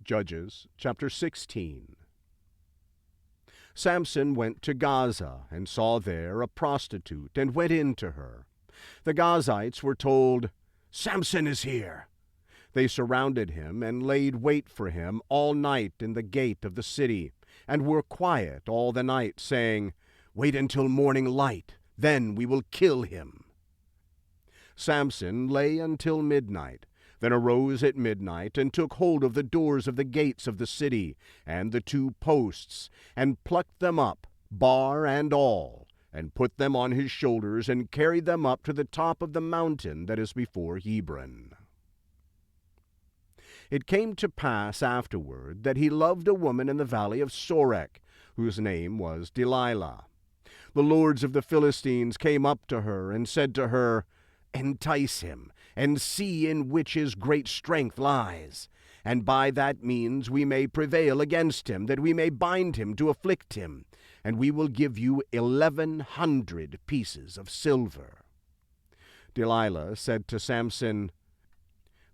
Judges chapter 16. Samson went to Gaza, and saw there a prostitute, and went in to her. The Gazites were told, "Samson is here." They surrounded him, and laid wait for him all night in the gate of the city, and were quiet all the night, saying, "Wait until morning light, then we will kill him." Samson lay until midnight, then arose at midnight, and took hold of the doors of the gates of the city, and the two posts, and plucked them up, bar and all, and put them on his shoulders, and carried them up to the top of the mountain that is before Hebron. It came to pass afterward that he loved a woman in the valley of Sorek, whose name was Delilah. The lords of the Philistines came up to her, and said to her, "Entice him, and see in which his great strength lies, and by that means we may prevail against him, that we may bind him to afflict him, and we will give you 1,100 pieces of silver." Delilah said to Samson,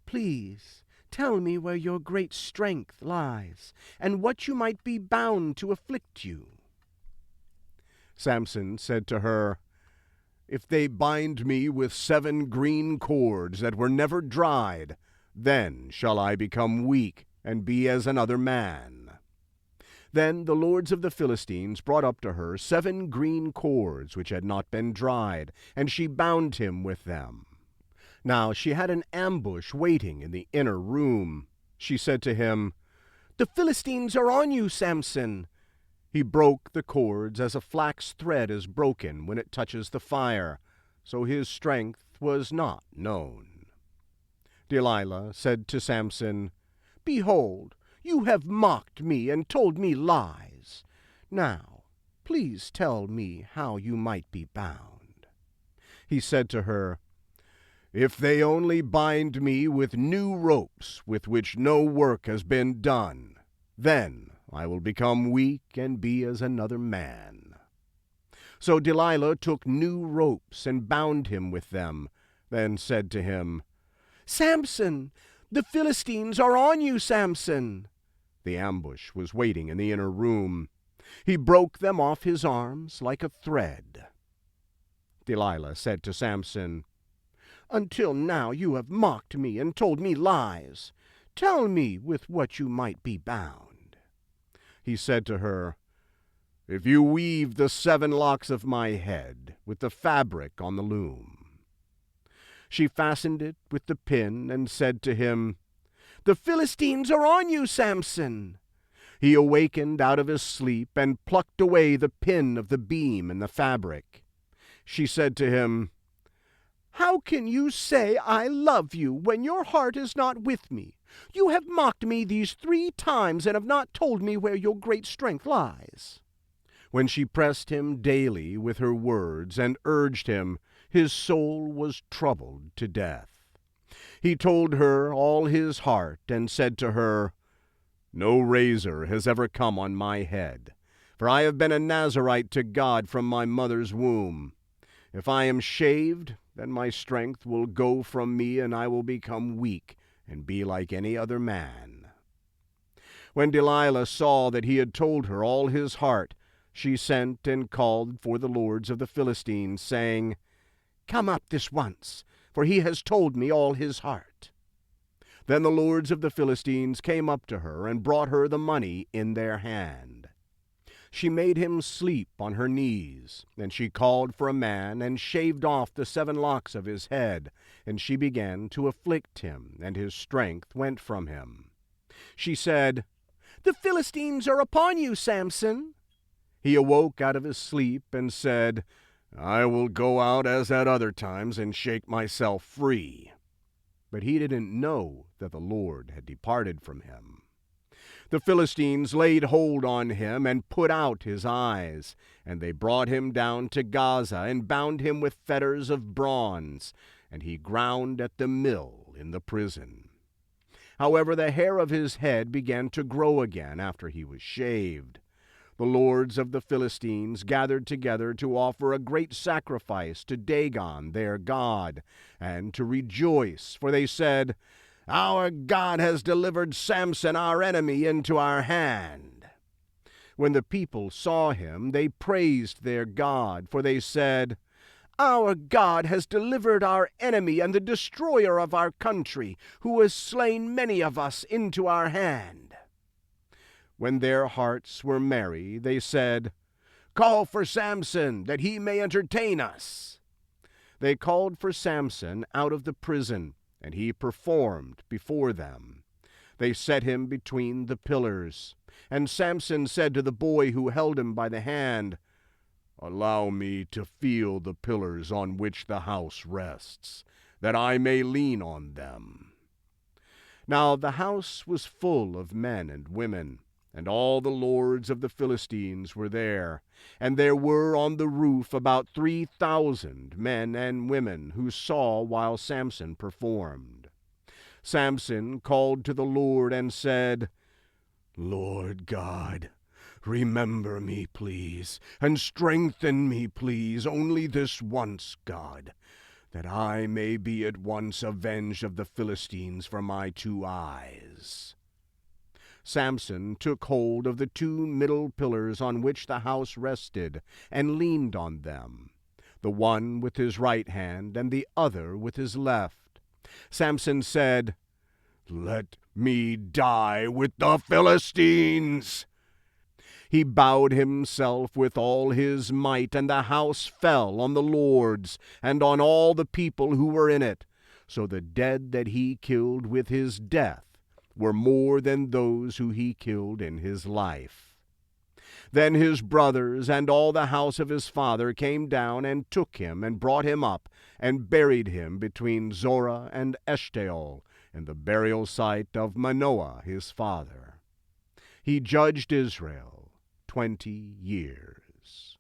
"Please tell me where your great strength lies, and what you might be bound to afflict you." Samson said to her, "If they bind me with 7 green cords that were never dried, then shall I become weak, and be as another man." Then the lords of the Philistines brought up to her 7 green cords which had not been dried, and she bound him with them. Now she had an ambush waiting in the inner room. She said to him, "The Philistines are on you, Samson." He broke the cords as a flax thread is broken when it touches the fire, so his strength was not known. Delilah said to Samson, "Behold, you have mocked me and told me lies. Now, please tell me how you might be bound." He said to her, "If they only bind me with new ropes with which no work has been done, then I will become weak and be as another man." So Delilah took new ropes and bound him with them, then said to him, "Samson, the Philistines are on you, Samson." The ambush was waiting in the inner room. He broke them off his arms like a thread. Delilah said to Samson, "Until now you have mocked me and told me lies. Tell me with what you might be bound." He said to her, "If you weave the 7 locks of my head with the fabric on the loom." She fastened it with the pin, and said to him, "The Philistines are on you, Samson." He awakened out of his sleep, and plucked away the pin of the beam and the fabric. She said to him, "How can you say I love you when your heart is not with me? You have mocked me these 3 times, and have not told me where your great strength lies." When she pressed him daily with her words, and urged him, his soul was troubled to death. He told her all his heart, and said to her, "No razor has ever come on my head, for I have been a Nazirite to God from my mother's womb. If I am shaved, then my strength will go from me, and I will become weak, and be like any other man." When Delilah saw that he had told her all his heart, she sent and called for the lords of the Philistines, saying, "Come up this once, for he has told me all his heart." Then the lords of the Philistines came up to her, and brought her the money in their hand. She made him sleep on her knees, and she called for a man, and shaved off the 7 locks of his head, and she began to afflict him, and his strength went from him. She said, "The Philistines are upon you, Samson." He awoke out of his sleep, and said, "I will go out as at other times, and shake myself free." But he didn't know that the Lord had departed from him. The Philistines laid hold on him, and put out his eyes. And they brought him down to Gaza, and bound him with fetters of bronze. And he ground at the mill in the prison. However, the hair of his head began to grow again after he was shaved. The lords of the Philistines gathered together to offer a great sacrifice to Dagon their god, and to rejoice, for they said, Our God has delivered Samson our enemy into our hand. When the people saw him, they praised their God, for they said, Our God has delivered our enemy and the destroyer of our country, who has slain many of us, into our hand. When their hearts were merry, they said, Call for Samson, that he may entertain us. They called for Samson out of the prison, and he performed before them. They set him between the pillars. And Samson said to the boy who held him by the hand, Allow me to feel the pillars on which the house rests, that I may lean on them. Now the house was full of men and women, and all the lords of the Philistines were there. And there were on the roof about 3,000 men and women who saw while Samson performed. Samson called to the Lord and said, Lord God, remember me, please, and strengthen me, please, only this once, God, that I may be at once avenged of the Philistines for my 2 eyes. Samson took hold of the 2 middle pillars on which the house rested, and leaned on them, the one with his right hand and the other with his left. Samson said, Let me die with the Philistines. He bowed himself with all his might, and the house fell on the lords and on all the people who were in it. So the dead that he killed with his death were more than those who he killed in his life. Then his brothers and all the house of his father came down and took him and brought him up and buried him between Zorah and Eshtaol in the burial site of Manoah his father. He judged Israel 20 years.